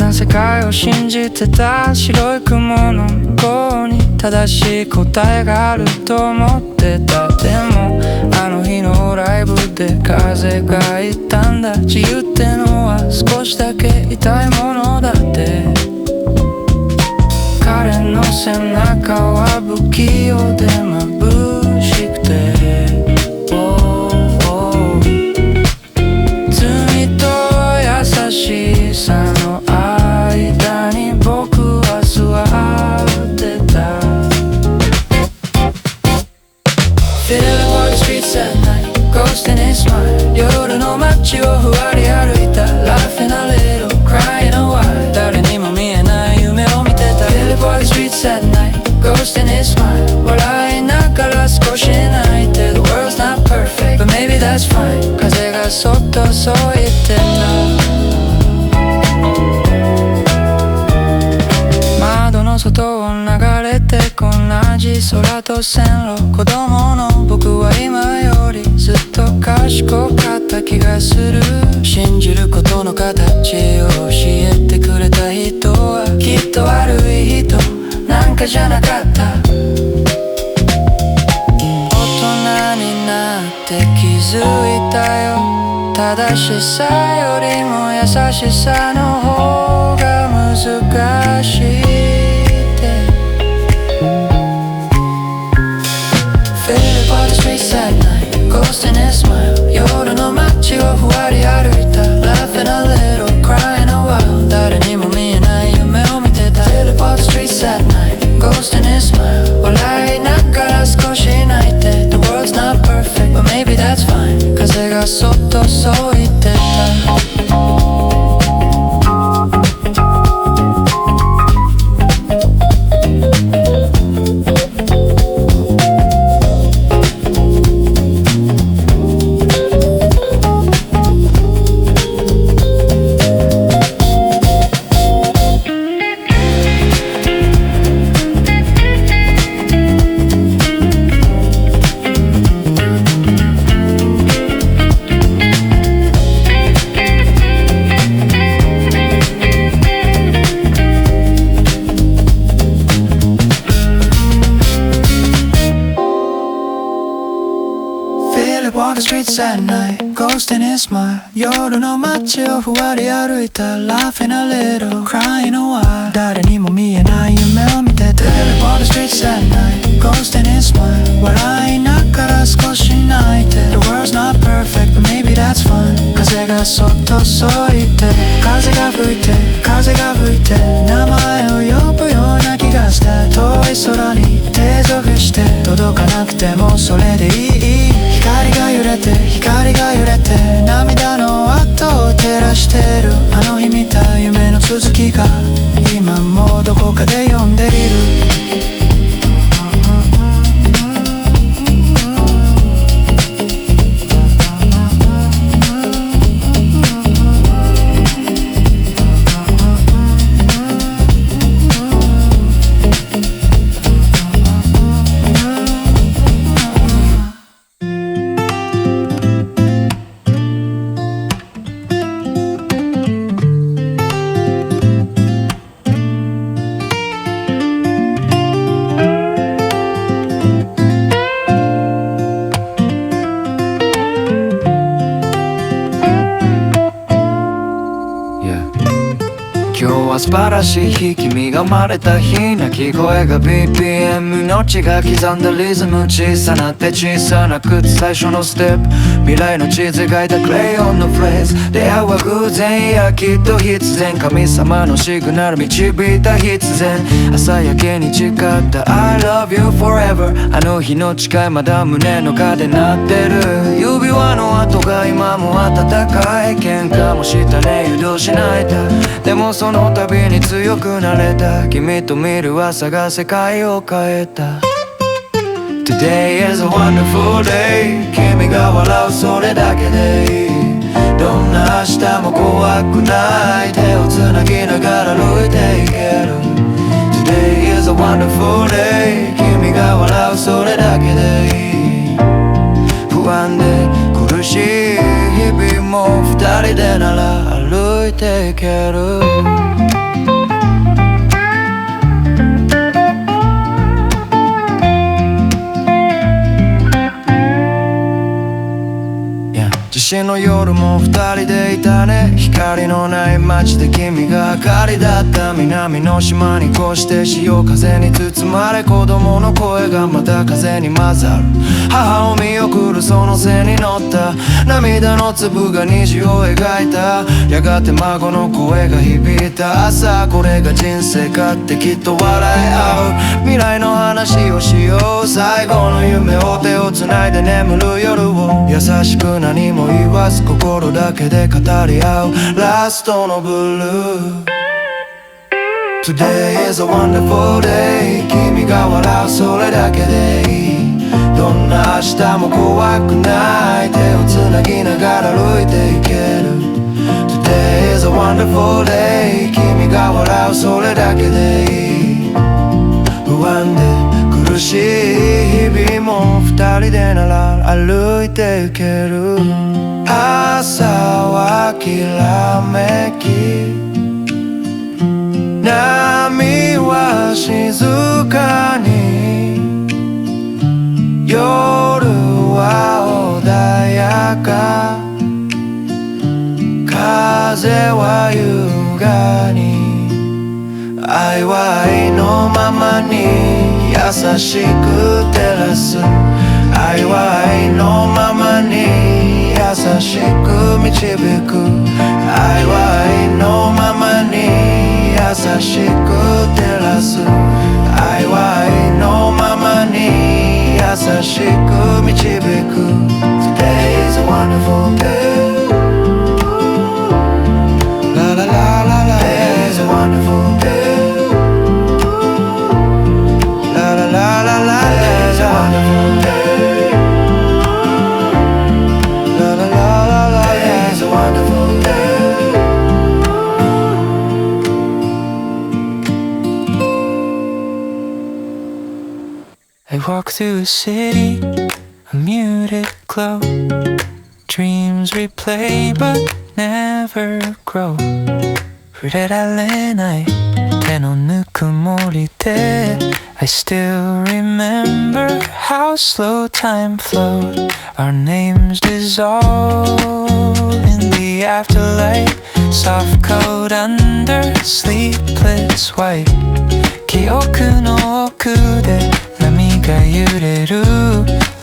な世界を信じてた。白い雲の向こうに正しい答えがあると思ってた。でもあの日のライブで風が言ったんだ。自由ってのは少しだけ痛いものだって。彼の背中は不器用で眩しくて、罪と優しさの間に僕は座ってた。 Fill the park streets at night, ghost in his smile。 夜の街をふわり歩いた。 Laughing a little, crying a while。 誰にも見えない夢を見てた。 Fill the park streets at night, ghost in his smile。 笑いながら少し泣いて。 The world's not perfect, but maybe that's fine。 風がそっとそう言ってた。窓の外を流れて同じ空と線路。子供の僕は今よりずっと賢かった気がする。信じることの形を教えてくれた人はきっと悪い人なんかじゃなかった。大人になって気づいたよ。正しさよりも優しさの方が難しいって。 Feel it by the streets at night, ghost in his smile。 夜の街をふわり歩いた。 Laughing a little, crying a while。 誰にも見えない夢を見てた。 Feel it by the streets at night, ghost in his smile。 笑いながら少し泣いて。 The world's not perfect, but maybe that's fine。 風がそっとそう言ってた。Walk the streets at night, ghost in his smile。 夜の街をふわり歩いた。 Laughing a little, crying a while。 誰にも見えない夢を見てた。 Walk the streets at night, ghost in his smile。 笑いながら少し泣いて。 The world's not perfect, but maybe that's fine。 風がそっとそう言って。風が吹いて、風が吹いて。名前を呼ぶような気がして。遠い空に手属して。届かなくてもそれでいい。光が揺れて、光が揺れて。涙の跡を照らしてる。あの日見た夢の続きが今もどこかで読んでいる。素晴らしい日、君が生まれた日。鳴き声が BPM、 命が刻んだリズム。小さな手、小さな靴、最初のステップ。未来の地図描いたクレヨンのフレーズ。出会いは偶然、いやきっと必然。神様のシグナル導いた必然。朝焼けに誓った I love you forever。 あの日の誓いまだ胸の中で鳴ってる。指輪の跡が今も温かい。喧嘩もしたね、誘導しないた。でもその度に強くなれた。君と見る朝が世界を変えた。 Today is a wonderful day。 君が笑うそれだけでいい。どんな明日も怖くない。手をつなぎながら歩いていける。 Today is a wonderful day。 君が笑うそれだけでいい。不安で苦しい日々も二人でなら歩いていける。昔の夜も二人でいたね。光のない街で君が明かりだった南の島にこうして潮風に包まれ、子供の声がまた風に混ざる。母を見送るその背に乗った涙の粒が虹を描いた。やがて孫の声が響いた。朝これが人生かってきっと笑い合う。未来の話をしよう。最後の夢を手をつないで眠る夜を優しく何も言わず心だけで語り合うラストのブルー。 Today is a wonderful day。 君が笑うそれだけでいい。どんな明日も怖くない。手をつなぎながら歩いていける。 Today is a wonderful day。 君が笑うそれだけでいい。不安で苦しい日々も二人でなら歩いていける。朝はきらめき波は静かに夜は穏やか風は優雅に愛は愛のままに優しく照らす。愛は愛のままに優しく導く。愛は愛のままに優しく照らす。愛は愛のままに優しく導く。 Today is a wonderful day。 La la la la la。 Today is a wonderful day。 La la la la la。 Today is a wonderful day。 La la la la la。 Today is a wonderful day。 I walk through a city, a muted glow. Dreams replay but never grow. 触れられない手のぬくもりで I still remember how slow time flowed. Our names dissolve in the afterlight. Soft cold under sleepless white. 記憶の奥で波が揺れる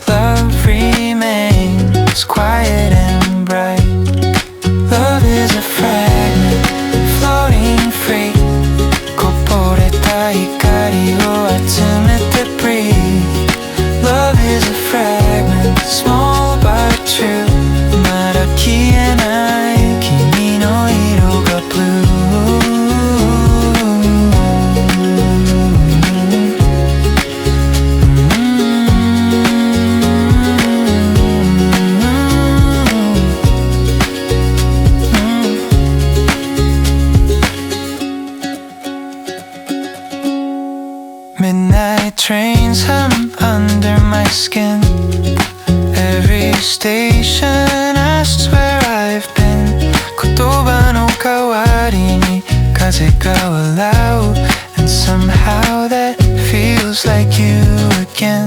Love remains quiet and bright. Love is a fragment floating free. こぼれた光を集めて breathe. Love is a fragment small but true. まだ消えない君の色が blue。Midnight trains hum under my skin. Every station asks where I've been. 言葉の代わりに風が笑う And somehow that feels like you again.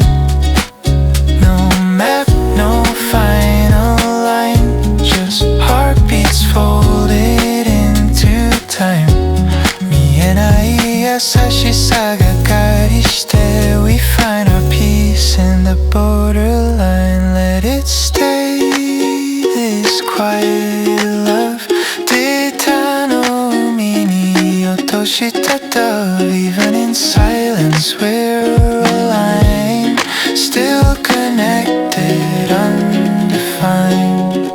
No map, no final line. Just heartbeats folded into time. 見えない優しさがかりして We find our peace in the borderline. Let it stay this quiet love. 出たの海に落とした dove. Even in silence we're aligned. Still connected, undefined.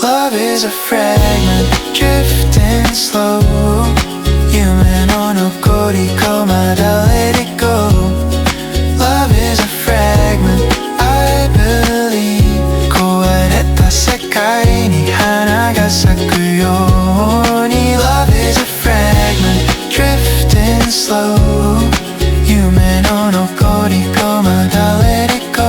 Love is a fragment drifting slow. 夢の残り子まだ let it go. Love is a fragment, I believe. 壊れた世界に花が咲くように Love is a fragment, drifting slow. 夢の残り子まだ let it go.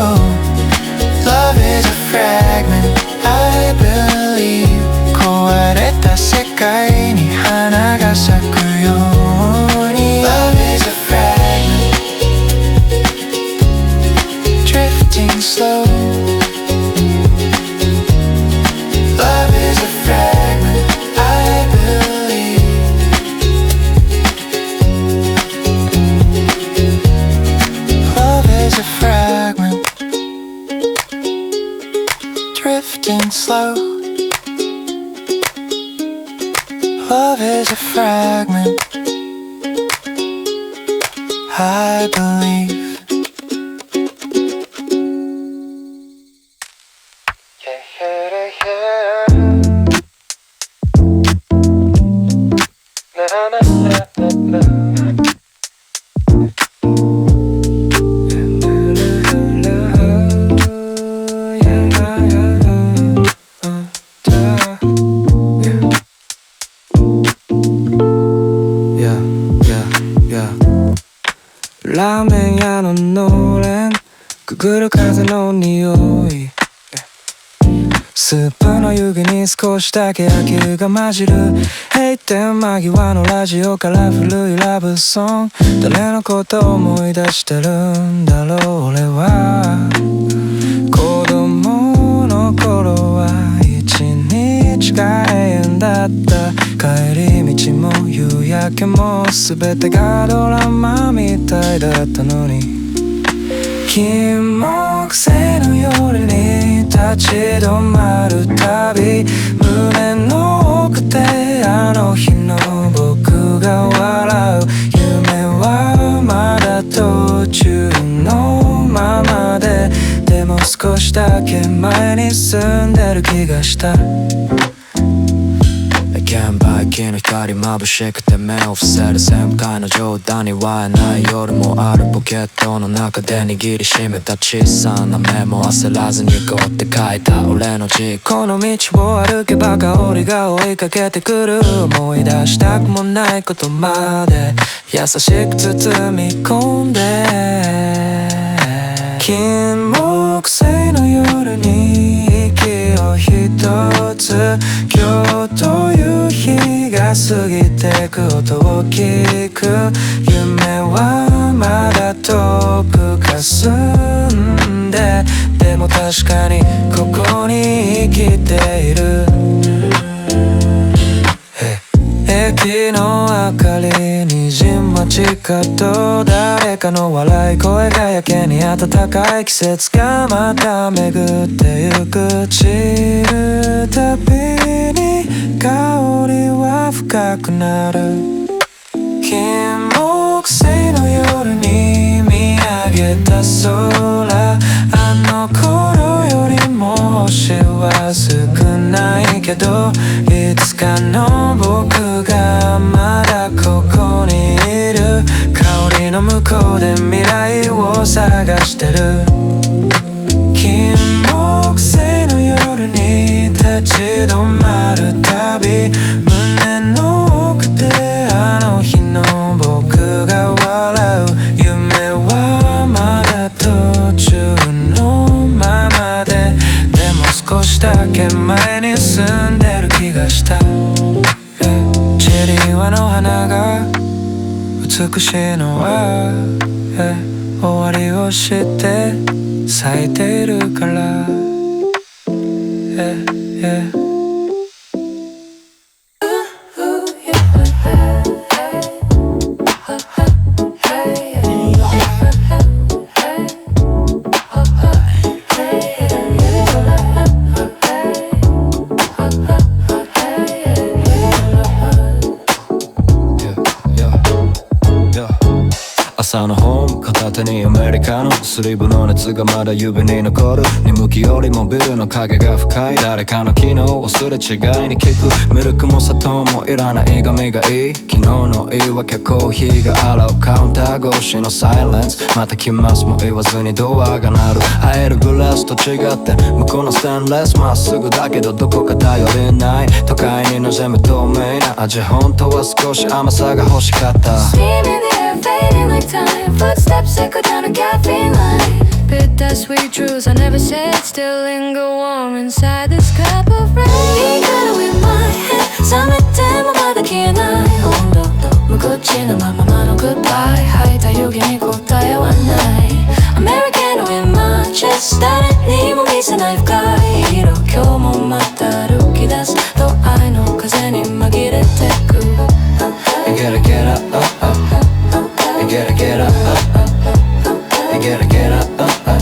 Love is a fragment, I believe. 壊れた世界に花が咲くように Love is a fragment drifting slow. Love drifting slow. Love is a fragment, I believe. 라ーメン屋ののれんくぐる風の匂いスープの湯気に少しだけ野球が混じる閉店間際のラジオから古いラブソング誰のことを思い出してるんだろう俺は子供の頃は一日が永遠だった帰り道も夕焼けも全てがドラマみたいだったのに金木犀の夜に立ち止まるたび胸の奥であの日の僕が笑う夢はまだ途中のままでも少しだけ前に進んでる気がした券売機の光眩しくて目を伏せる先輩の冗談にはない夜もあるポケットの中で握りしめた小さなメモ焦らずに行こうって書いた俺の字この道を歩けば香りが追いかけてくる思い出したくもないことまで優しく包み込んで金木犀の夜に息を一つ今日という日が過ぎてく音を聞く夢はまだ遠く霞んででも確かにここに生きている駅の明かりにじんまちかと誰かの笑い声がやけに暖かい季節がまた巡ってゆく散るたびに香りは深くなる金木犀の夜に見上げた空あの頃よりも星は少ないけどいつかの僕がまだここにいる香りの向こうで未来を探してる金木犀の夜に立ち止まるたび胸の奥であの日の僕が笑う夢はまだ途中のままでも少しだけ前に進んでる気がしたチェリーワの花が美しいのは終わりを知って咲いているから朝の本片手にアメリカのスリーブの熱がまだ指に残る見向きよりもビルの影が深い誰かの昨日をすれ違いに聞くミルクも砂糖もいらない髪がいい昨日の言い訳コーヒーが洗うカウンター越しのサイレンスまた来ますも言わずにドアが鳴る会えるグラスと違って向こうのステンレスまっすぐだけどどこか頼りない都会に馴染む透明な味本当は少し甘さが欲しかったFading like time Footsteps echo down a caffeine line Bittersweet truths I never said Still linger warm inside this cup of rain 光る in my head 冷めてもまだ消えない温度無口なままの goodbye 吐いた湯気に答えはない American in my chest 誰にも見せない深い色今日もまた歩き出すと愛の風に紛れてく You gotta get up, up, up You gotta get up, up, up You gotta get up, up, up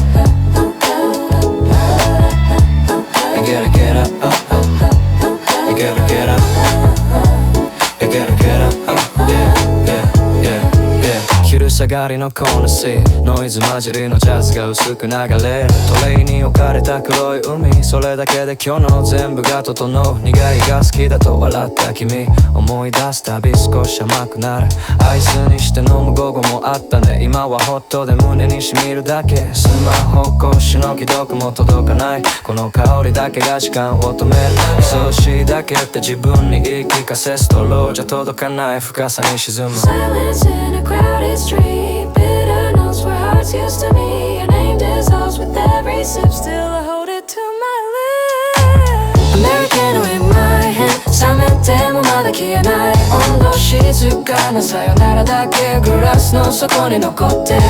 You がりのコーナーシーノイズ混じりのジャズが薄く流れるトレイに置かれた黒い海それだけで今日の全部が整う苦いが好きだと笑った君思い出すたび少し甘くなるアイスにして飲む午後もあったね今はホットで胸に染みるだけスマホ越しの既読も届かないこの香りだけが時間を止める忙しいだけって自分に言い聞かせストローじゃ届かない深さに沈む Silence in a crowded street Bitter notes where hearts used to meet Your name dissolves with every sip Still I hold it to my lips American in my hand 冷めてもまだ消えない温度静かなさよならだけグラスの底に残ってる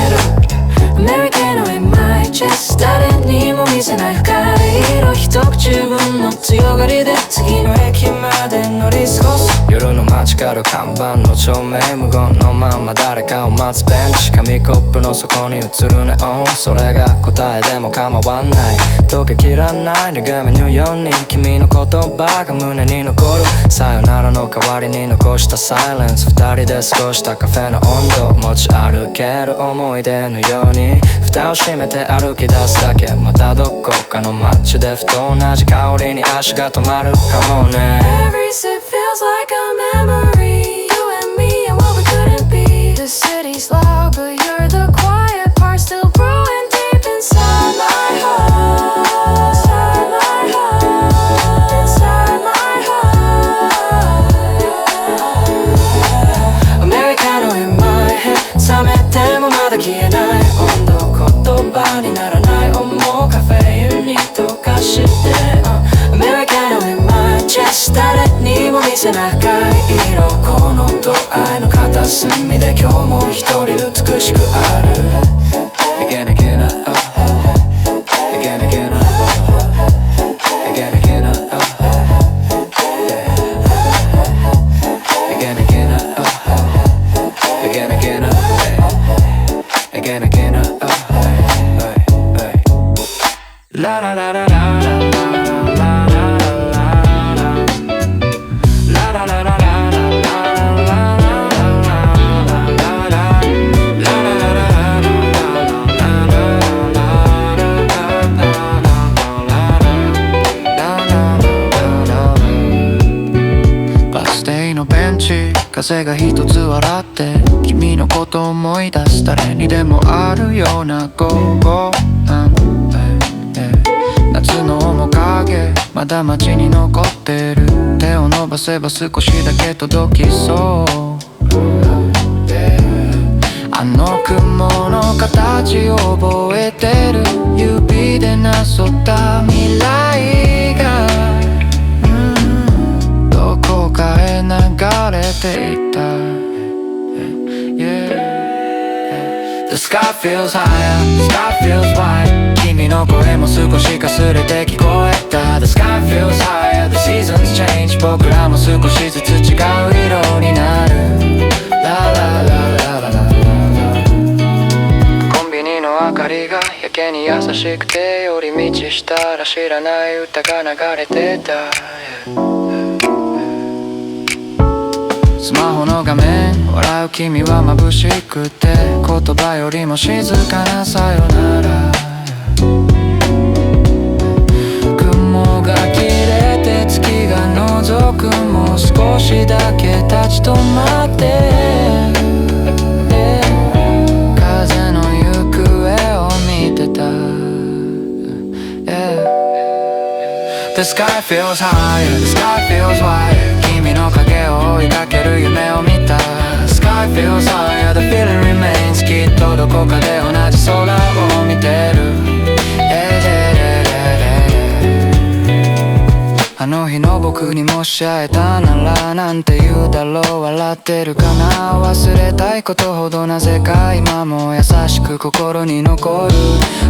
American in my chest 誰にも見せない深い色一口分の強がりで次の駅まで乗り過ごす夜の街角看板の照明無言のまま誰かを待つベンチ紙コップの底に映るネオンそれが答えでも構わない溶けきらない苦みのように君の言葉が胸に残るさよならの代わりに残したサイレンス二人で過ごしたカフェの温度持ち歩ける思い出のように蓋を閉めて歩き出すだけまたどこかの街でふと同じ香りに足が止まるかもね Every sip feels like a memory You and me and what we couldn't be The city's loud but you're the quiet part Still growing deep inside my heart Inside my heart Inside my heart Americano in my head 冷めてもまだ消えない温度言葉にならない思うカフェインに溶かして、Americano in my chest 誰にも見せない赤い色このドアの片隅で今日も一人美しくある Again again Again again Again again Again again Again again Again again La la la la laバス停のベンチ風が一つ笑って君のこと思い出す誰にでもあるような午後夏の面影まだ街に残ってる手を伸ばせば少しだけ届きそうあの雲の形を覚えてる指でなぞった未来が、どこかへ流れていた、The sky feels higher, the sky feels wide 君の声も少しかすれて聞こえた The sky feels higher, the seasons change 僕らも少しずつ違う色になる La la la la la la コンビニの明かりがやけに優しくて寄り道したら知らない歌が流れてたスマホの画面笑う君は眩しくて言葉よりも静かなさよなら雲が切れて月が覗くもう少しだけ立ち止まって風の行方を見てた、The sky feels higher, the sky feels wide 君の影を追いかける夢を見た Sky feels higher, the feeling remains きっとどこかで同じ空を見てる、あの日の僕にもし会えたならなんて言うだろう笑ってるかな忘れたいことほどなぜか今も優しく心に残る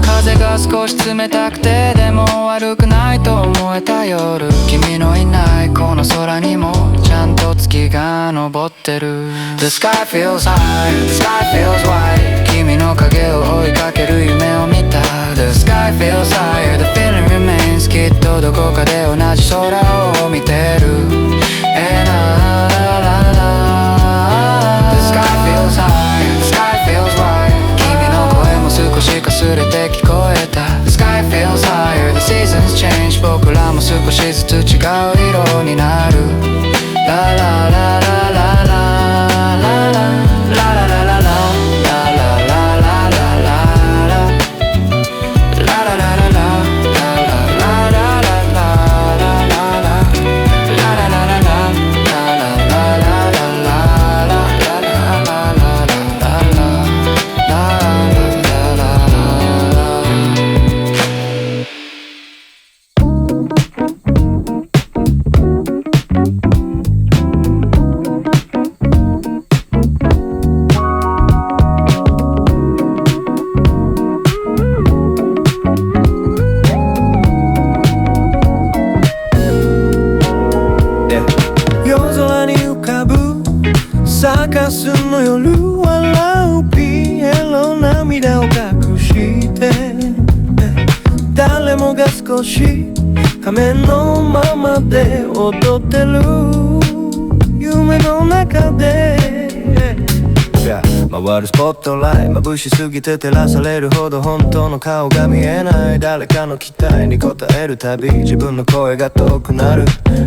風が少し冷たくてでも悪くないと思えた夜君のいないこの空にもちゃんと月が昇ってる The sky feels high, the sky feels wide 君の影を追いかける夢を見た The sky feels higher, the feeling remains きっとどこかで同じ空を見てる And The sky feels high, the sky feels wide 僕らも少しずつ違う色になるララララララララララララララカスの夜笑うピエロ涙を隠して誰もが少し仮面のままで踊ってる夢の中で回るスポットライト眩しすぎて照らされるほど本当の顔が見えない誰かの期待に応えるたび自分の声が遠くなる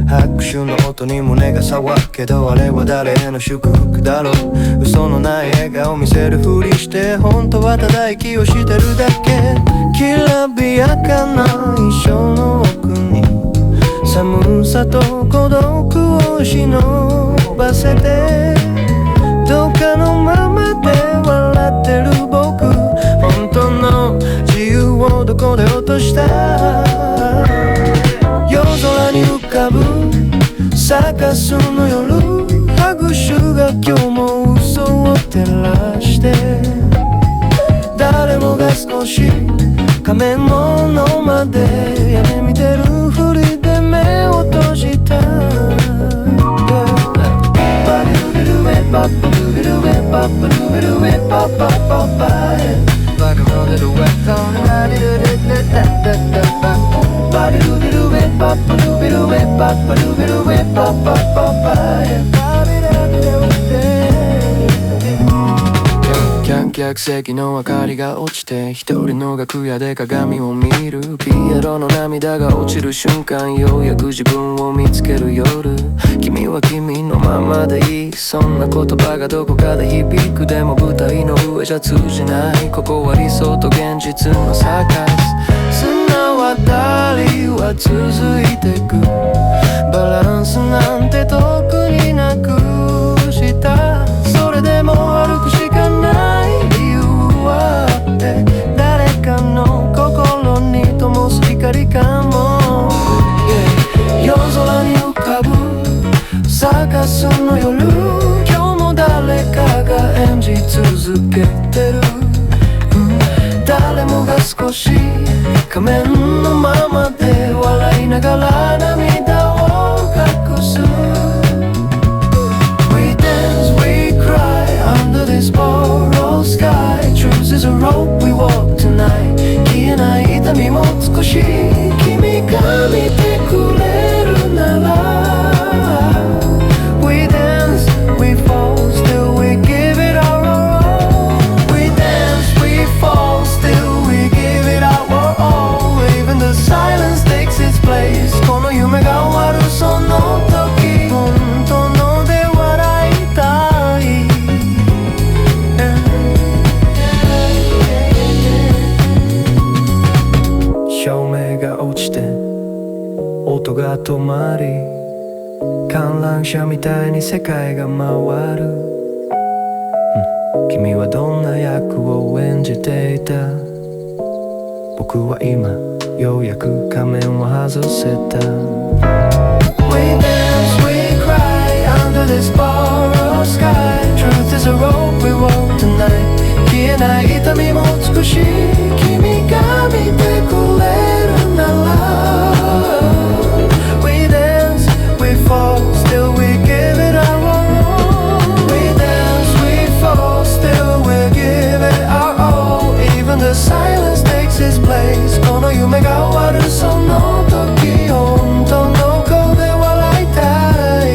拍手の音に胸が騒ぐけどあれは誰への祝福だろう嘘のない笑顔見せるふりして本当はただ息をしてるだけきらびやかな一生の奥に寒さと孤独を忍ばせてどっかのままで笑ってる僕本当の自由をどこで落とした夜空に浮かぶサカスの夜拍手が今日も嘘を照らして誰もが少し仮面のままで夢見てるふりで目を閉じたPop, little bit, pop, little bit, pop, pop, pop, like a little wet song, da da da da da da, little bit, pop, little bit, pop, little bit, pop, pop, pop, 客席の明かりが落ちて一人の楽屋で鏡を見るピエロの涙が落ちる瞬間ようやく自分を見つける夜君は君のままでいいそんな言葉がどこかで響くでも舞台の上じゃ通じないここは理想と現実のサーカス砂渡りは続いてくバランスなんて特になくしたそれでも歩くしかない誰かの心に灯す光かも、夜空に浮かぶサカスの夜今日も誰かが演じ続けてる、誰もが少し仮面のままで笑いながら涙を隠す We dance, we cry under this borrowed sky Truth is a rope we walk tonight 消えない痛みも少し君が見てくれるなら We dance, we fall, still we give it our all We dance, we fall, still we give it our all Even the silence takes its place この夢が終わるその時本当ので笑いたい照明が落ちて音が止まり観覧車みたいに世界が回る、君はどんな役を演じていた僕は今ようやく仮面を外せた We dance, we cry under this borrowed sky Truth is a rope we walk tonight 消えない痛みも少し君が見てくれるなら We dance, we fall, still we give it our all We dance, we fall, still we give it our all Even the silence takes its place この夢が終わるその時本当の声で笑いたい、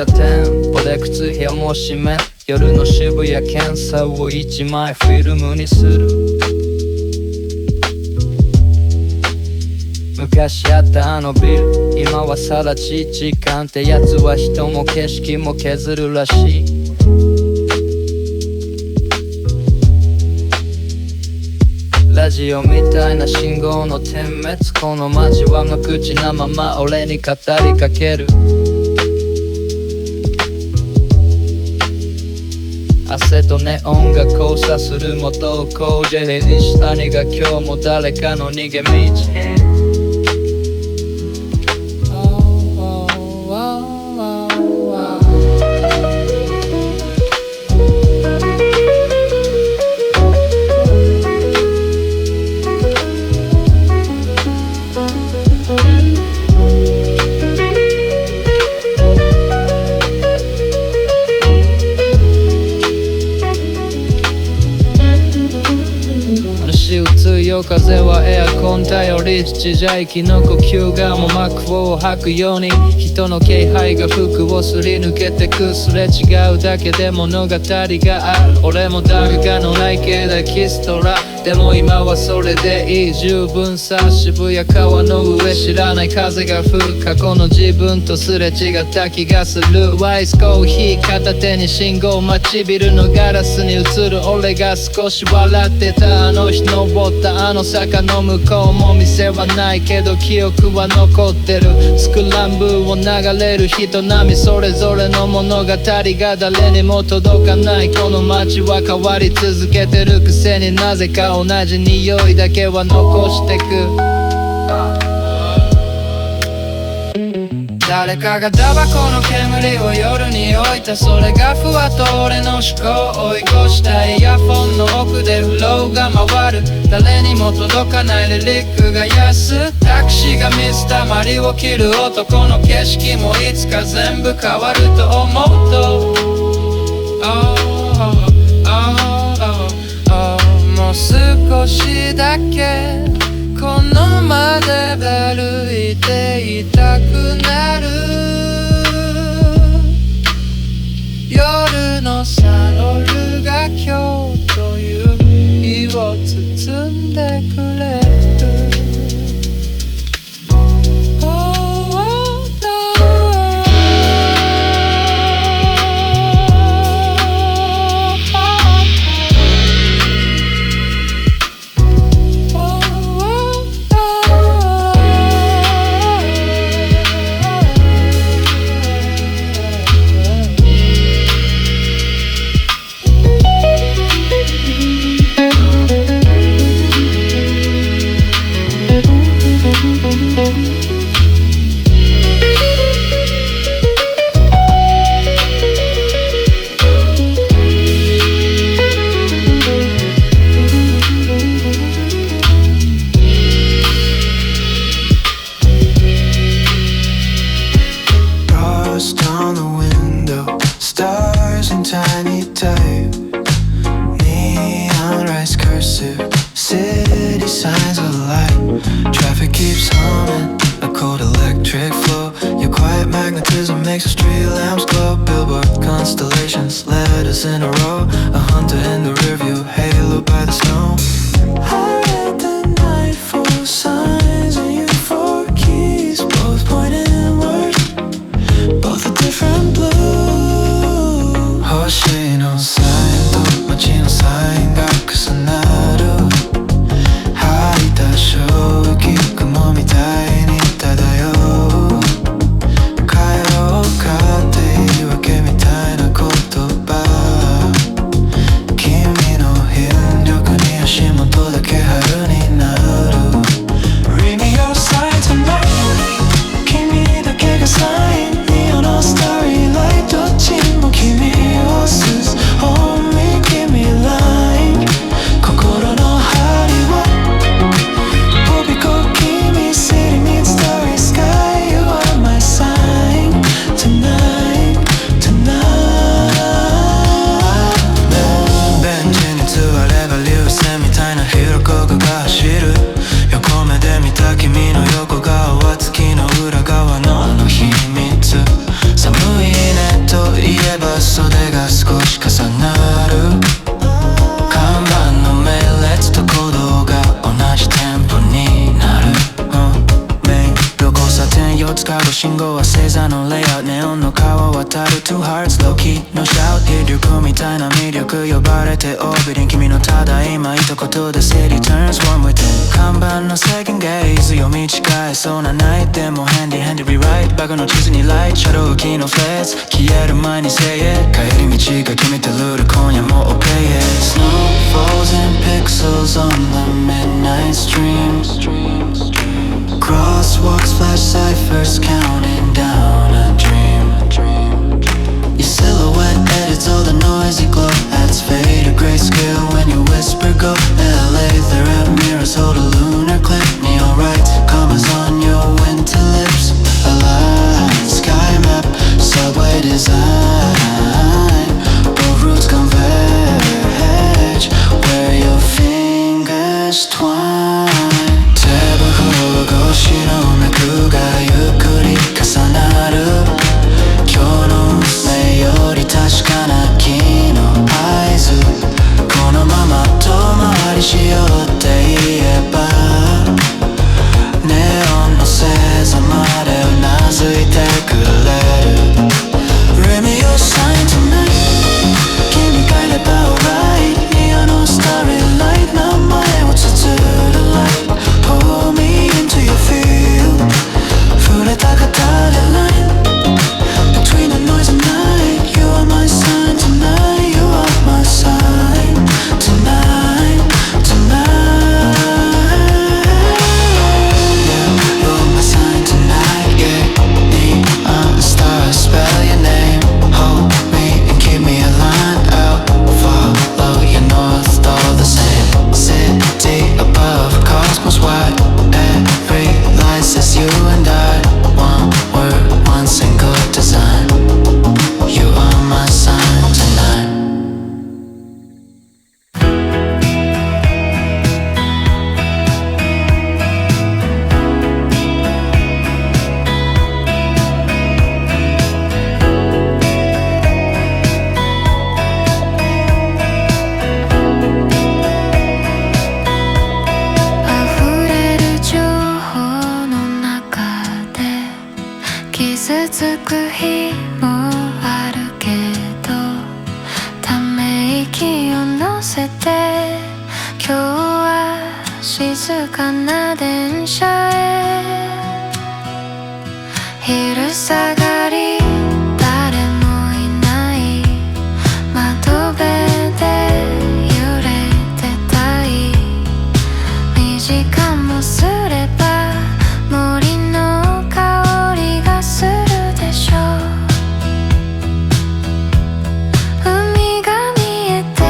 した店舗で靴部屋も閉め夜の渋谷検査を一枚フィルムにする昔あったあのビル今はさら地時間ってやつは人も景色も削るらしいラジオみたいな信号の点滅この街は無口なまま俺に語りかける汗とネオンが交差する元をこうジェリー下にが今日も誰かの逃げ道夜風はエアコン頼り地じゃ息の呼吸がも膜を吐くように人の気配が服をすり抜けてくすれ違うだけで物語がある俺もダグがのない系だキストラでも今はそれでいい十分さ渋谷川の上知らない風が吹く過去の自分とすれ違った気がするワイスコーヒー片手に信号待ちビルのガラスに映る俺が少し笑ってたあの日登ったあの坂の向こうも店はないけど記憶は残ってるスクランブルを流れる人並みそれぞれの物語が誰にも届かないこの街は変わり続けてるくせになぜか同じ匂いだけは残してく誰かがタバコの煙を夜に置いたそれがふわっと俺の思考を追い越したイヤフォンの奥でフローが回る誰にも届かないリリックが安タクシーが水たまりを切る男の景色もいつか全部変わると思うともう少しだけこのまで歩いていたくなる夜のサロルが今日という日を包んでくれる two hearts low key no shout 威力みたいな魅力呼ばれてオービリン君のただ今一言で City turns warm within 看板の second gaze 読み違えそうなナイトでも handy handy rewrite バカの地図にライトシャドウ機のフレーズ消える前に say it 帰り道が決めたルール今夜も obey it Snow falls in pixels on the midnight streams Crosswalks flash ciphers counting down a dream Your silhouette edits all the noisy glow Adds fade to grayscale when you whisper go LA, there are mirrors, hold a lunar clip Neon right, commas on your winter lips Alive, sky map, subway design Both routes converge Where your fingers twine 手袋越しの脈がゆっくり重なる今日の目より確かな気の合図このまま遠回りしようって言えばネオンの星座までうなずいてくれる Read me your sign tonight 君がいれば alright ニアのスターリーライト名前を綴る light Pull me into your field 触れた方で line Between the noise and night You are my sign tonight You are my sign Tonight, tonight Yeah, you are my sign tonight Yeah, neon stars spell your name Hold me and keep me aligned out Follow your north all the same City above, cosmos wide Every light says you and I One word, one single design You are my sign tonight溢れる情報の中で傷つく日もあるけどため息を乗せて今日は静かな電車へ昼下がり誰もいない窓辺で揺れてたい2時間もすれば森の香りがするでしょう海が見えて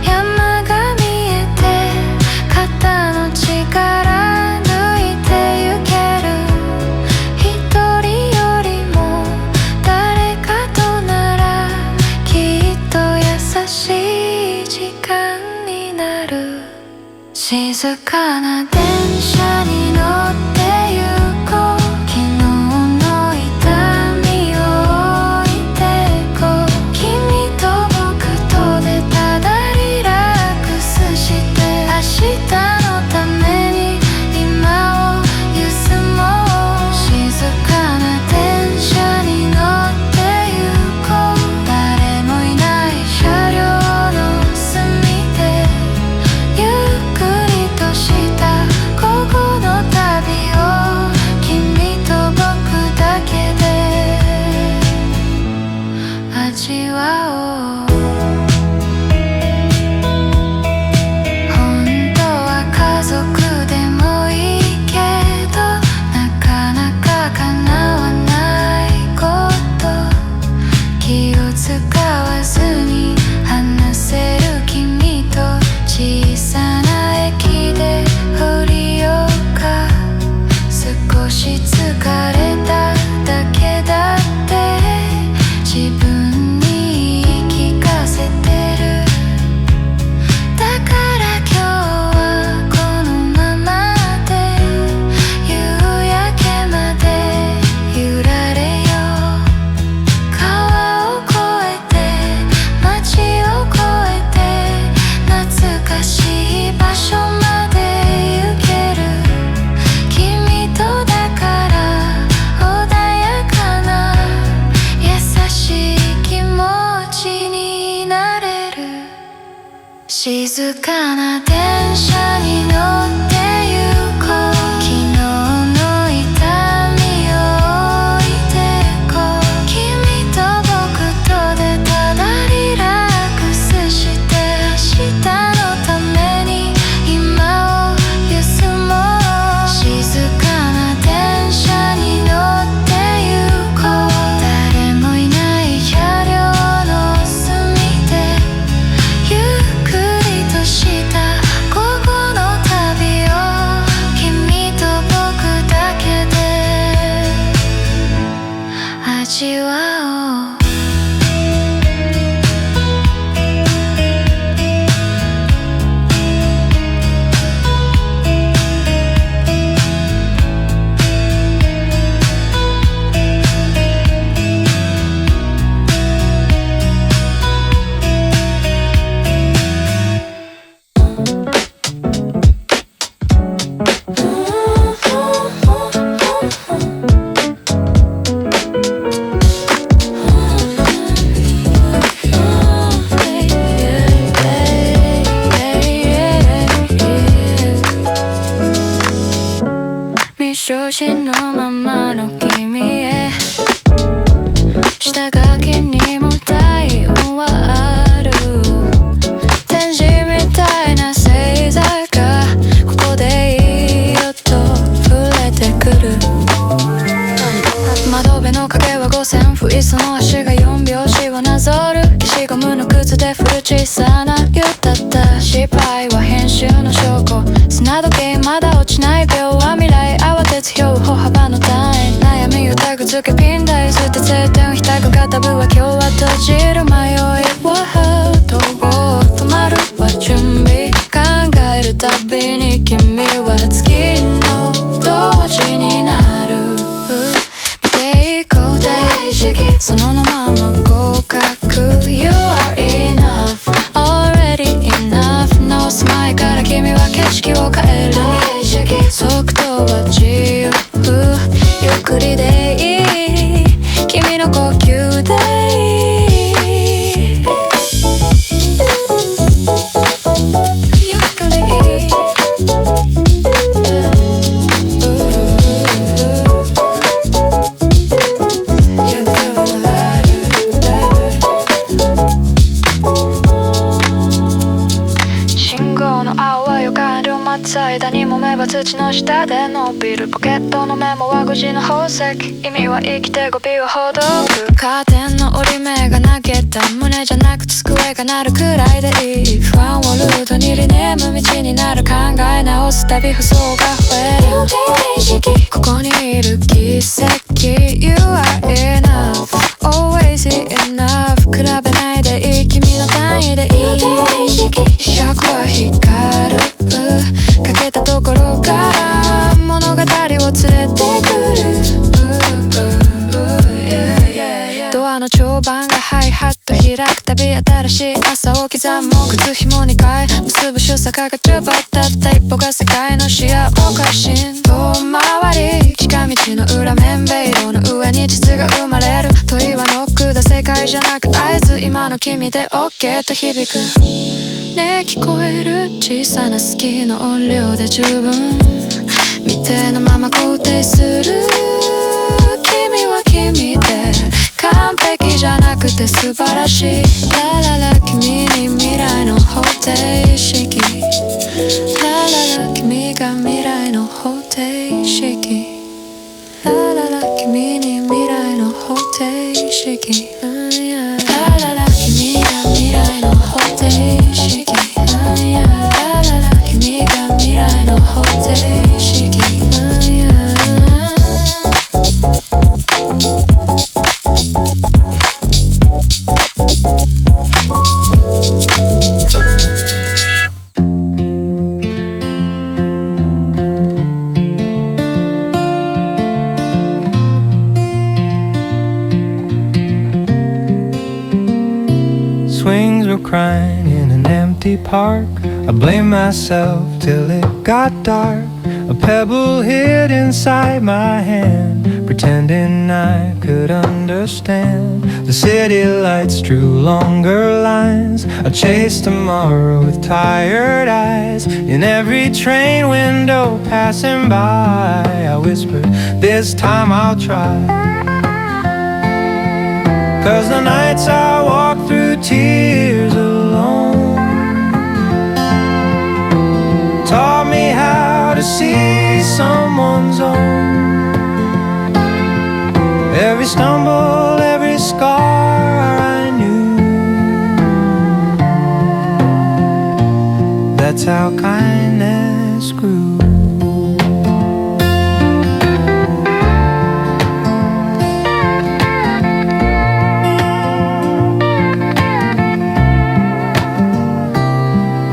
山が見えて肩の力抜いてゆける一人よりも誰かとならきっと優しい時間になる静かな電車に乗ってゆこう昨日の痛みを置いてこう君と僕とでただリラックスして明日のために今をゆすもう静かな電車に乗ってゆこう誰もいない車両の隅でゆっくりとした午後の旅を静かな電車に乗ってゆこう昨日の痛みを置いてこう君と僕とでただリラックスして明日のために今を休もう静かな電車に乗ってゆこう誰もいない車両の隅でゆっくりとした午後の旅を君と僕だけで味わおう未承知のままの君へ下書きにも体温はある天使みたいな星座がここでいいよと触れてくる窓辺の影は5000不意その足が4拍子をなぞる消しゴムの靴で振る小さな湯だった失敗は編集の証拠砂時計まだ落ちない秒は未来慌てつ酔う歩幅の単位悩みをタグ付けピン台捨て晴天をひたく片部は今日は閉じる迷いはどこ止まるは準備考えるたびに君は月の同時になる見ていこう大事そのまま合格 You are enough already enough 直す前から君は景色を変える速度は自由ゆっくりでいい君の呼吸でいいゆっくり信号の青は予感量待つ間にもめば土の下で伸びるポケットのメモは5時の宝石意味は生きて語尾はほどくカーテンの折り目が投げた胸じゃなく机が鳴るくらいでいい不安をルートにリネーム道になる考え直すたび不相が増えるここにいる奇跡 You are enough always enough 比べないでいい君の単位でいい尺は光るかけたところから物語を連れてくるドアの長板がハイハッと開くたび新しい朝を刻む靴紐2回結ぶ主坂が10倍たった一歩が世界の視野を過信遠回り近道の裏面ベイドの上に地図が生まれる問いはノックだ世界じゃなく合図今の君で OK と響くねえ聞こえる小さな好きの音量で十分未定のまま肯定する君は君で完璧じゃなくて素晴らしいラララ君に未来の方程式ラララ君が未来の方程式ラララ君に未来の方程式ラララ君が未来の方程式ラララ君が未来の方程式Swings were crying in an empty park. I blamed myself till it got dark. A pebble hid inside my hand. pretending I could understand. The city lights drew longer lines. I chased tomorrow with tired eyes. In every train window passing by, I whispered, this time I'll try. 'Cause the nights I walk through tears alone taught me how to see someone's own. Every stumble, every scar I knew. That's how kindness grew.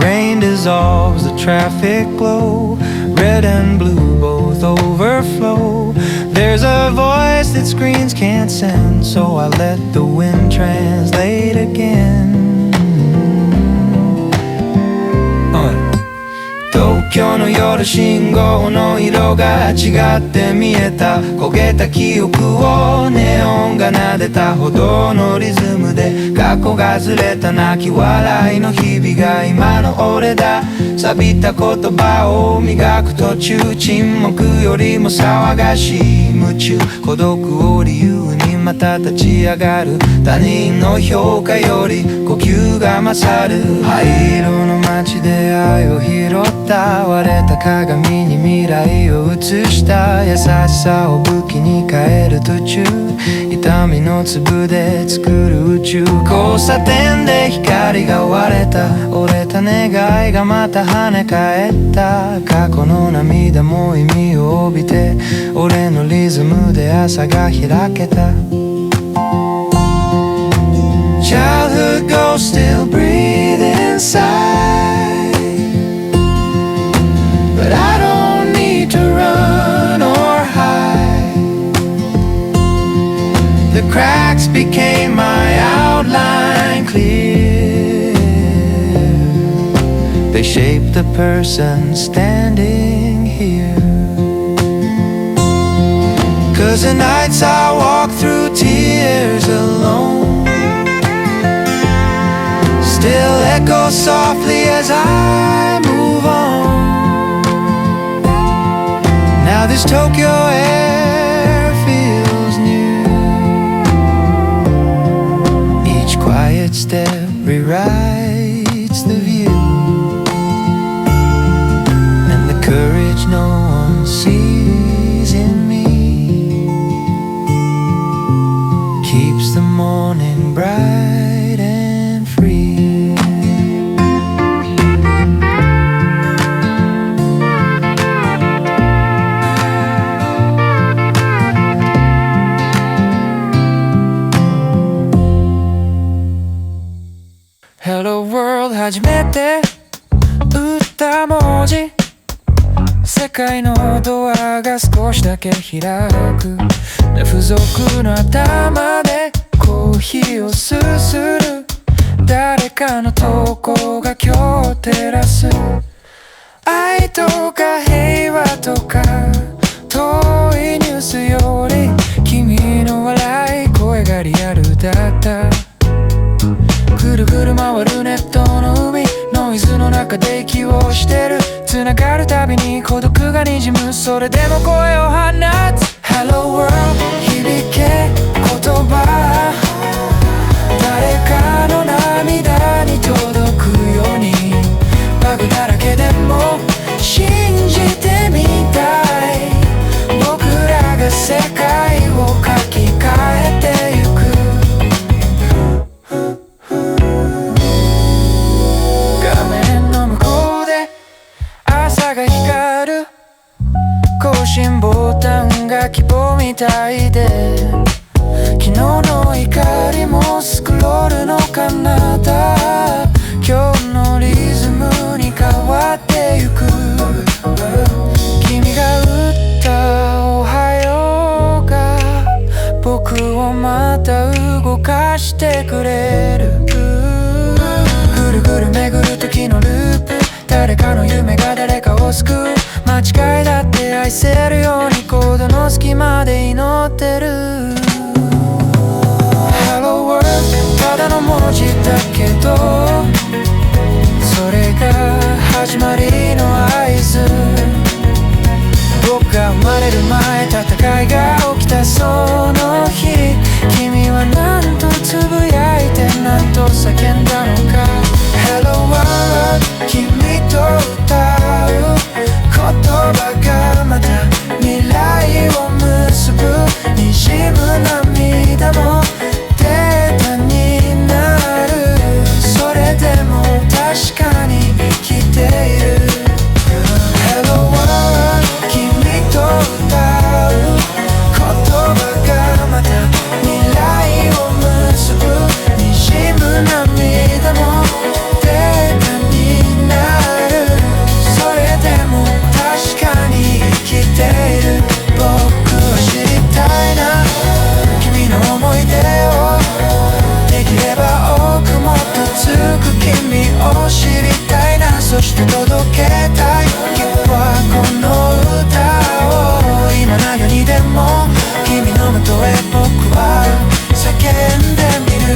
Rain dissolves the traffic glow. Red and blue both overflow. There's a voice that screens can't send, so I let the wind translate again. 東京の夜、信号の色が違って見えた。焦げた記憶をネオンが撫でたほどのリズムで、過去がずれた泣き笑いの日々が今の俺だ。錆びた言葉を磨く途中、沈黙よりも騒がしい夢中。孤独を理由にまた立ち上がる。他人の評価より呼吸が勝る。灰色の街で愛を拾った。割れた鏡に未来を映した優しさを武器に変える途中。痛みの粒で作る宇宙。交差点で光が割れた。折れた願いがまた跳ね返った。過去の涙も意味を帯びて、俺のリズムで朝が開けた。Childhood ghosts still breathe inside.But I don't need to run or hide. The cracks became my outline clear. They shaped the person standing here. 'Cause the nights I walk through tears alone still echo softly as I move on.Now this Tokyo air feels new. Each quiet step rewrites the view, and the courage no one sees in me keeps the morning bright and free.Hello World 初めて打った文字、世界のドアが少しだけ開く。付属の頭でコーヒーをすする。誰かの投稿が今日を照らす。愛とか平和とか遠いニュースより、君の笑い声がリアルだった。ぐるぐる回るネットの海、ノイズの中で息をしてる。繋がるたびに孤独が滲む。それでも声を放つ。 Hello World 響け言葉、誰かの涙に届くように。バグだらけでも信じてみたい。僕らが世界を書き換えてゆく。更新ボタンが希望みたいで、昨日の怒りもスクロールの彼方。今日のリズムに変わってゆく。君が打ったおはようが僕をまた動かしてくれる。ぐるぐる巡る時のループ、誰かの夢が誰かを救う。間違いだって愛せるようにコードの隙間で祈っってる Hello World ただの文字だけどそれが始まりの合図僕が生まれる前戦いが起きたその日君は何とつぶやいて何と叫んだのか Hello World 君と歌う言葉がまた未来を結ぶ滲む涙もデータになるそれでも確かに生きている Hello World 君と歌う言葉がまた未来を結ぶ滲む涙もデータになるそれでも確かに生きている僕は知りたいな君の思い出をできれば多くもっと強く君を知りたいなそして届けたい君はこの歌を今何よにでも君のもとへ僕は叫んでみる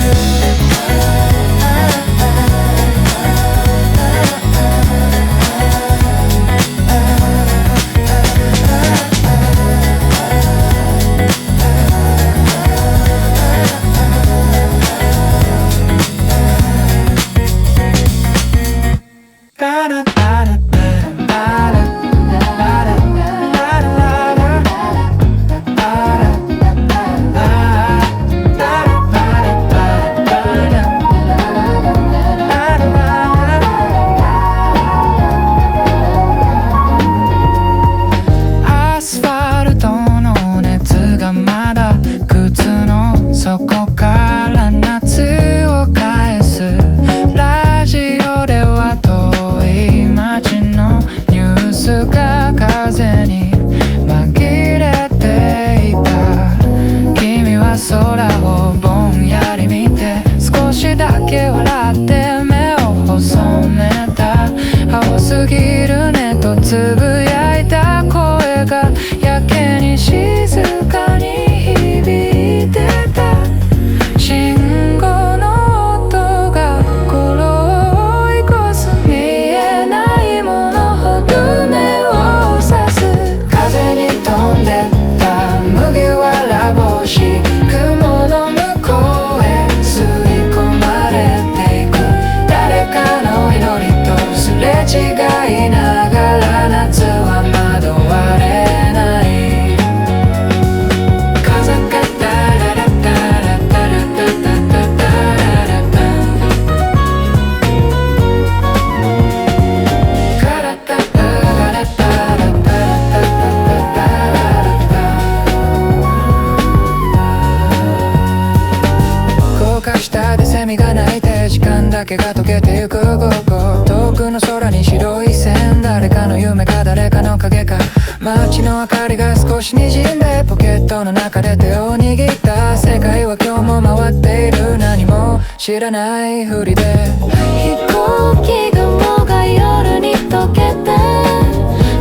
街の明かりが少し滲んでポケットの中で手を握った世界は今日も回っている何も知らないふりで飛行機雲が夜に溶けて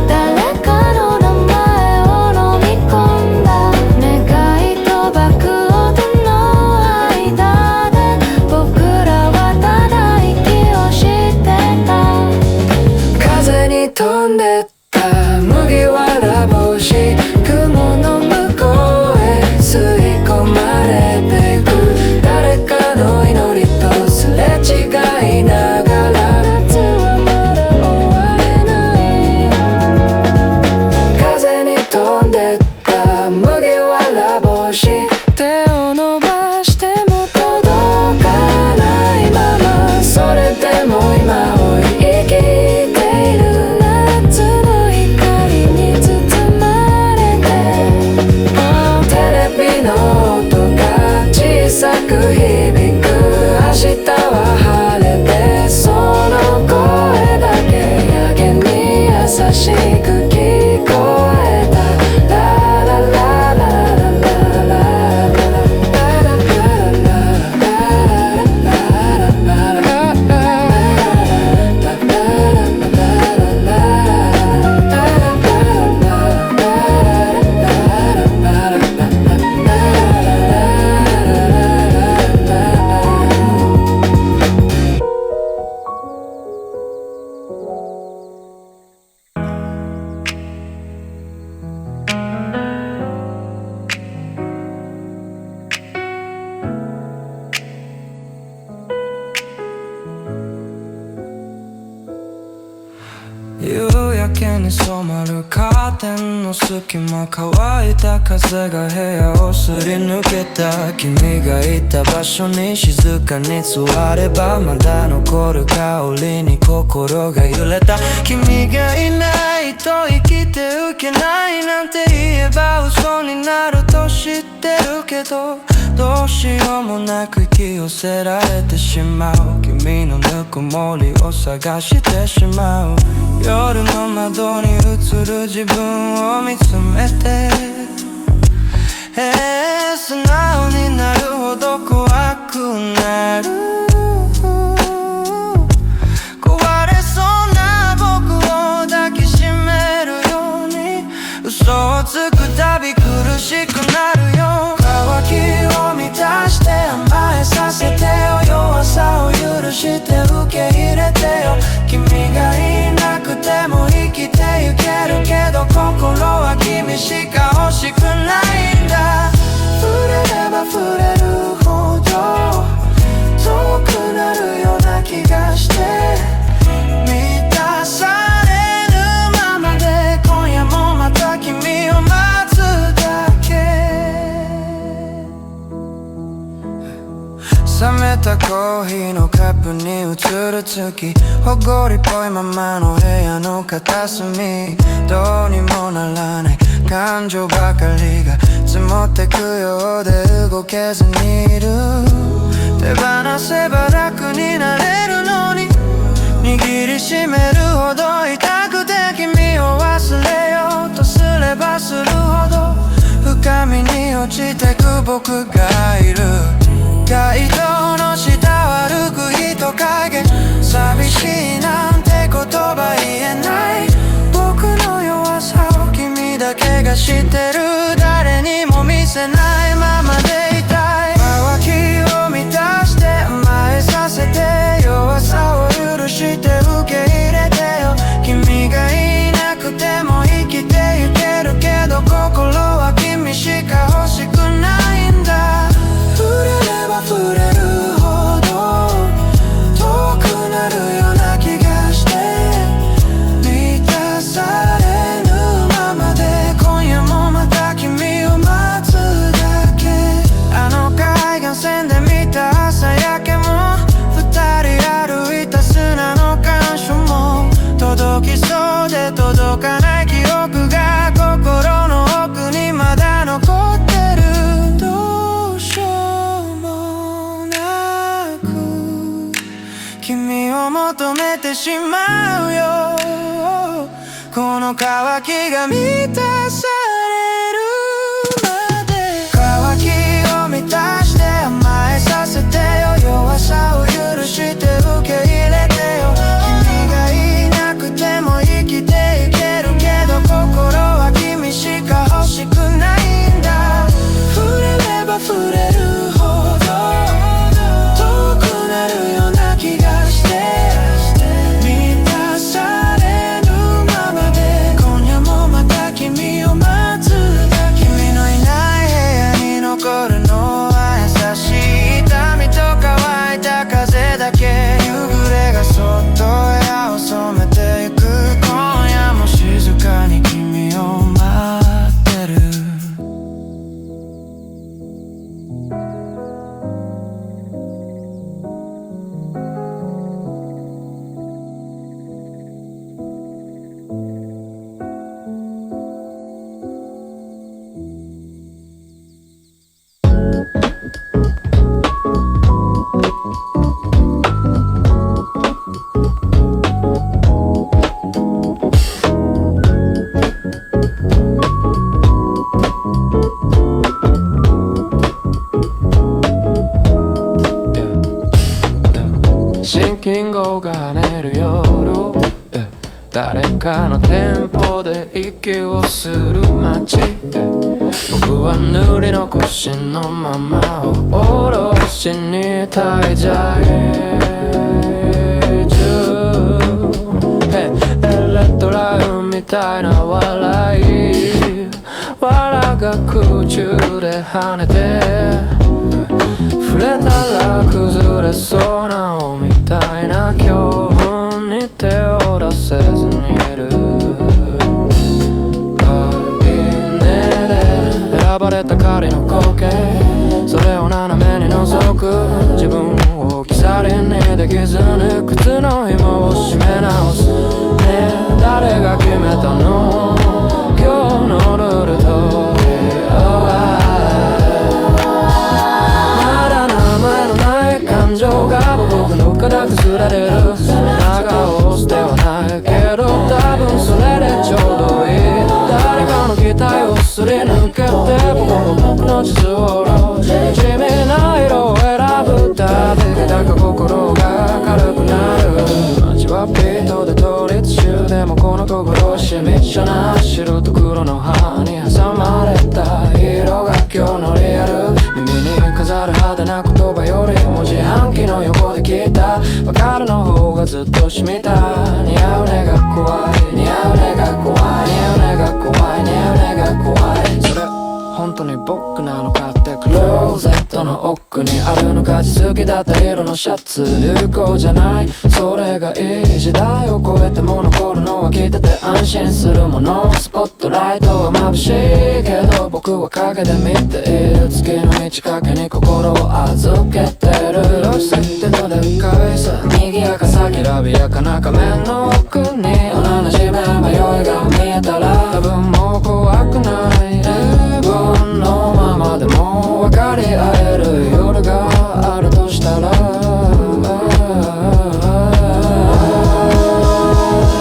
誰かの名前を飲み込んだ願いと爆音の間で僕らはただ息をしてた風に飛んでった麦わら帽子雲の向こうへ吸い込まれていく誰かの祈りとすれ違いながら夏はまだ終われない風に飛んでった麦わら帽子手を伸ばしても届かないままそれでも今を生きている夏の光に包まれてテレビの音が小さく響く明日は晴れてその声だけやけに優しく聞こえたラララララララ夕焼けに染まるカーテンの隙間、乾いた風が部屋をすり抜けた。君がいた場所に静かに座ればまだ残る香りに心が揺れた。君がいないと生きてゆけないなんて言えば嘘になると知ってるけど、どうしようもなく引き寄せられてしまう。君のぬくもりを探してしまう。夜の窓に映る自分を見つめて、素直になるほど怖くなる。壊れそうな僕を抱きしめるように、嘘をつくたび苦しくなるよ。渇きを満たして甘えさせてよ、弱さを許して受け入れてよ。君がいなくても生きてゆけるけど、心は君しか欲しくないんだ。触れれば触れるほど遠くなるような気がして、満たされぬままで今夜もまた君を待つだけ。冷めたコーヒーのカップに映る月、ほこりっぽいままの部屋の片隅、どうにもならない感情ばかりが積もってくようで動けずにいる。手放せば楽になれるのに、握りしめるほど痛くて君を忘れようとすればするほど深みに落ちてく僕がいる。街灯の下を歩く人影、寂しいなんて言葉言えない。僕の弱さを君だけが知ってる。誰にも見せないままでいたい。渇きを満たして甘えさせて、弱さを許して受け入れてよ。君がいなくても生きてゆけるけど、心は君しか欲しくないんだ。触れれば触れるほど遠くなるような気がして、満たされぬままで今夜もまた君を待つだけ。あの海岸線で見た朝焼けも、二人歩いた砂の感触も、届きそうで届かない記憶が心の奥にまだ残ってる。どうしようもなく君を求めてしまうよ。この渇きが満たされるまで。渇きを満たして甘えさせてよ、弱さを許して受け入れてよ。君がいなくても生きていけるけど、心は君しか欲しくないんだ。触れれば触れるほど遠くなるような気がして、満たされぬままで今夜もまた君を待つだけ。君のいない部屋に残るのは優しい痛みと乾いた風だけ。夕暮れがそっと部屋を染めてゆく。今夜も静かに君を待ってる。シンキングが跳ねる夜、誰かの店舗で息をする街、僕は塗り残しのままをおろしに滞在中。エレトラインみたいな笑い、藁が空中で跳ねて、触れたら崩れそうなみたいな恐怖に手を出せずにいる。ずに靴の紐を締め直すねえ誰が決めたの今日のルール通りまだ名前のない感情が僕のから崩れる長押すではないけど多分それでちょうどいい誰かの期待をすり抜けて僕の地図を地味な色を選ぶたびだか心が軽くなる街はビートで統律中でもこの心はしみじゃない白と黒の葉に挟まれた色が今日のリアル耳に飾る派手な言葉よりも自販機の横で聞いたわかるの方がずっと染みた似合うねが怖い似合うねが怖い似合うねが怖い似合うねが怖いそれ本当に僕なのかってクローゼットの奥にあるのか好きだった色のシャツ流行じゃないそれがいい時代を超えても残るのは着てて安心するものスポットライトは眩しいけど僕は影で見ている月の満ち欠けに心を預けてる設定のでっかいさ賑やかさきらびやかな仮面の奥に同じ迷いが見えたら多分もう怖くない自分のままでも分かり合える夜があるとしたら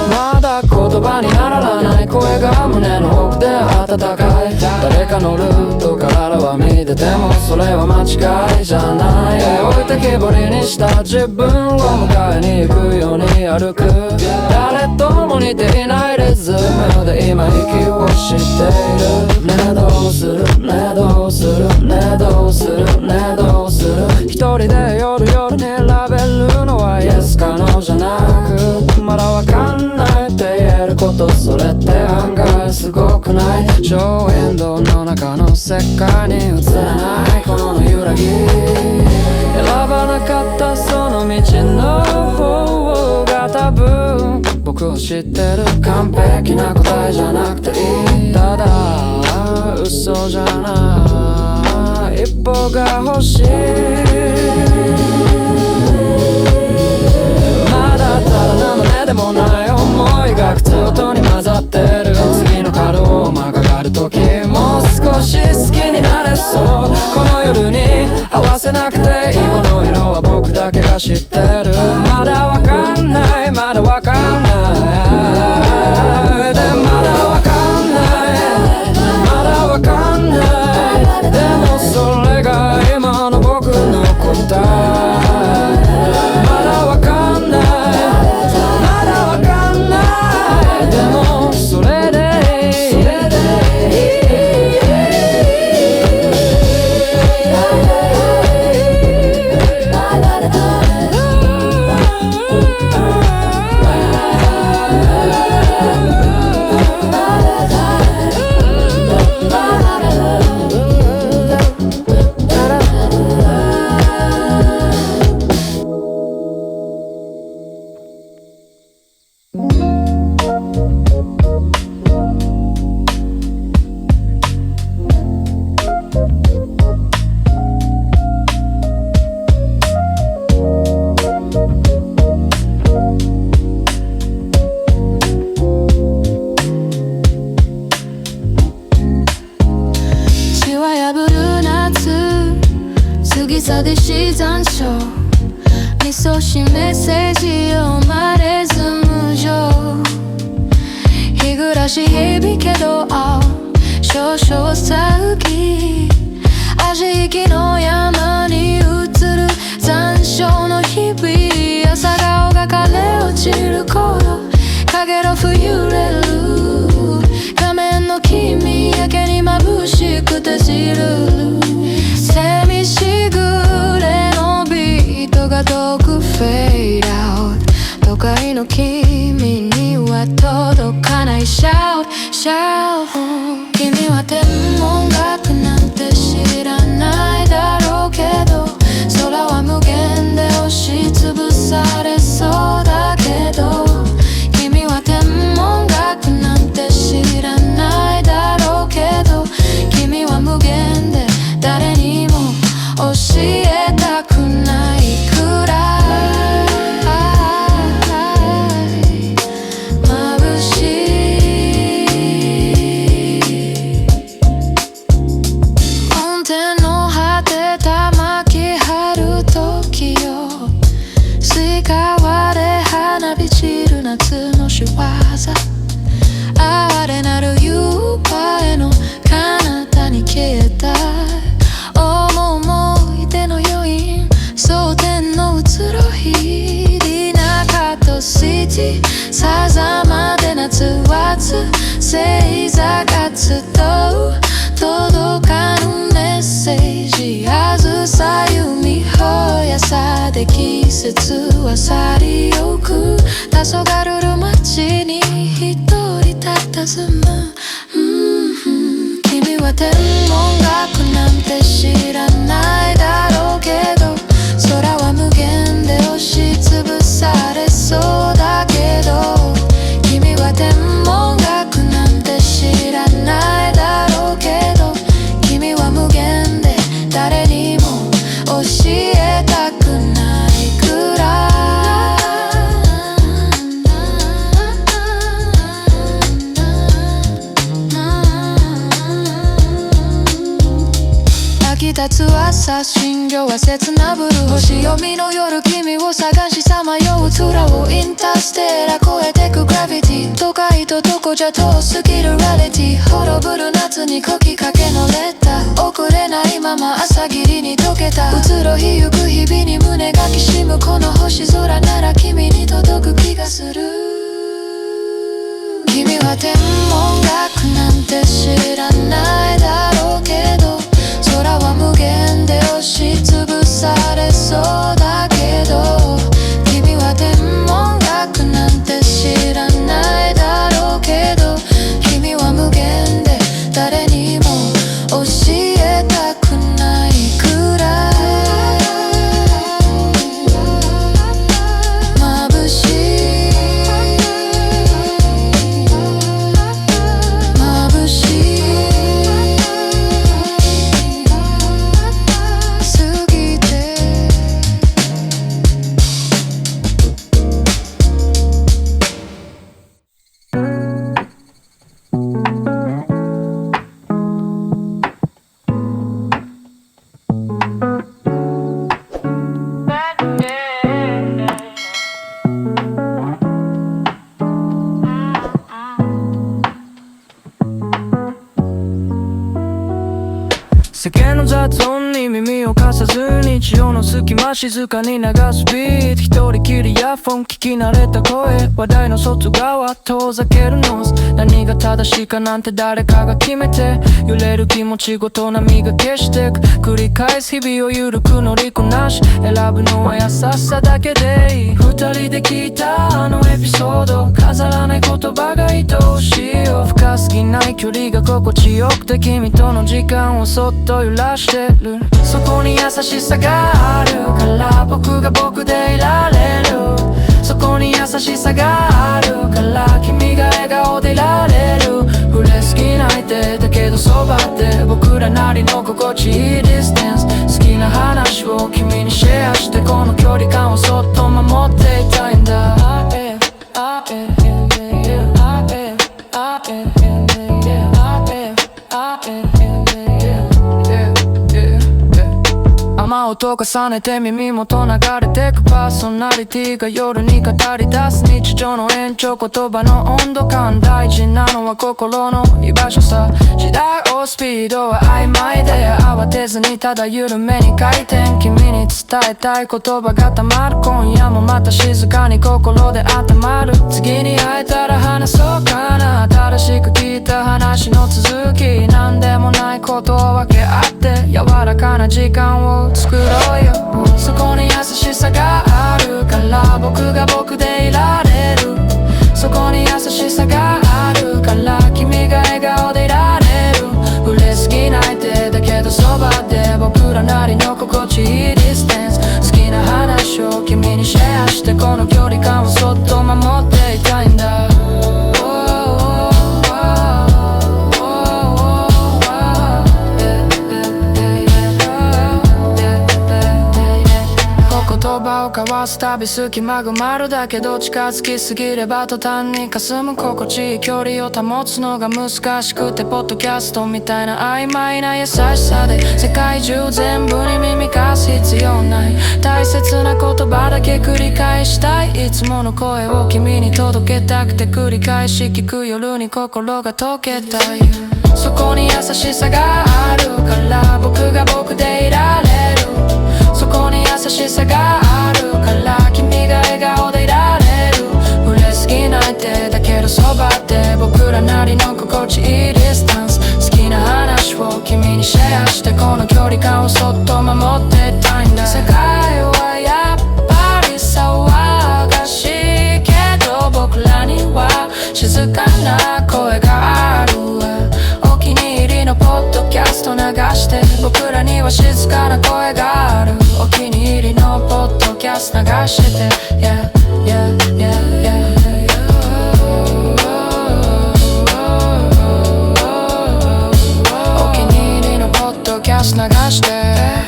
まだ言葉にならない声が胸の奥で温かい誰かのルートからは見ててもそれは間違いじゃない置いてきぼりにした自分を迎えに行くように歩く誰とも似ていないリズムで今息をしているねどうするねどうするねどうするねどうする一人で夜に選べるのは Yes か No じゃなくまだわかんないって言えることそれって案外すごくないショーエンドの中の世界に映らないこの揺らぎ選ばなかったその道の方が多分僕を知ってる完璧な答えじゃなくていいただ嘘じゃない一歩が欲しいまだただのねでもない思いが靴音に混ざってる次の角を曲がる時もう少し好きになれそうこの夜に合わせなくていいこの色は僕だけが知ってるまだわかんないまだわかんないでまだわかんないまだわかんないでもそれが今の僕の答えまだわかんないまだわかんないでもそれで寂しい残暑味噌汁メッセージ読まれず無情日暮らし日々けど少々騒ぎ味息の山に映る残暑の日々朝顔が枯れ落ちる頃影の冬揺れる画面の君やけに眩しくて知る寂しぐれのビートが遠くフェイドアウト都会の君には届かないシャウトシャウト君は天文学なんて知らないだろうけど空は無限で押しつぶされそうだけど君は天文学なんて知らないだろうけど君は無限で誰にも教えたくないくらい節は去りゆく黄昏る街に一人佇む、君は天文学なんて知らないだろうけど空は無限で押しつぶされそうだけど君は天文学なんて知らないだろうけど君は無限で誰にも教えたくないくらい飽き立つ朝深夜は切なぶる星読みの夜君を探しさまよう空をインターステラ越えてくグラビティ都会とどこじゃ遠すぎるラリティ滅ぶる夏に書きかけのレター遅れないまま朝霧に溶けた移ろいゆく日々に胸がきしむこの星空なら君に届く気がする君は天文学なんて知らないだろうけど空は無限で押しつぶされそうだけど君は天文学なんて知らないだろうけど君は無限で誰にも教えたくないくらい眩しい眩しい過ぎて世間の雑音に耳を貸さず日常の隙間静かに流すビート一人きりイヤフォン聞き慣れた声話題の外側遠ざけるノース何が正しいかなんて誰かが決めて揺れる気持ちごと波が消してく繰り返す日々をゆるく乗りこなし選ぶのは優しさだけでいい二人で聞いたあのエピソード飾らない言葉が愛おしいよ深すぎない距離が心地よくて君との時間をそっと揺らしてるそこに優しさがあるから僕が僕でいられるそこに優しさがあるから君が笑顔でいられる触れすぎないでだけどそばで僕らなりの心地いいディスタンス好きな話を君にシェアしてこの距離感をそっと守っていたいんだ雨音重ねて耳元流れてくパーソナリティが夜に語り出す日常の延長言葉の温度感大事なのは心の居場所さ時代をスピードは曖昧で慌てずにただ緩めに回転君に伝えたい言葉がたまる今夜もまた静かに心で温まる次に会えたら話そうかな新しく聞いた話の続きなんでもないことを分け合って柔らかな時間を作ろうよそこに優しさがあるから僕が僕でいられるそこに優しさがあるから君が笑顔でいられる触れすぎないでだけどそばで僕らなりの心地いいディスタンス好きな話を君にシェアしてこの距離感をそっと守っていたいんだ言葉を交わすたび隙間が埋まるだけど近づきすぎれば途端に霞む心地いい距離を保つのが難しくてポッドキャストみたいな曖昧な優しさで世界中全部に耳貸す必要ない大切な言葉だけ繰り返したいいつもの声を君に届けたくて繰り返し聞く夜に心が溶けたいそこに優しさがあるから僕が僕でいられるそこに優しさがあるから君が笑顔でいられる触れすぎないでだけどそばで僕らなりの心地いいディスタンス好きな話を君にシェアしてこの距離感をそっと守っていたいんだ世界はやっぱり静かな声があるわ。お気に入りのポッドキャスト流して、僕らには静かな声がある。お気に入りのポッドキャスト流してて Yeah, yeah, yeah, yeahお気に入りのポッドキャスト流して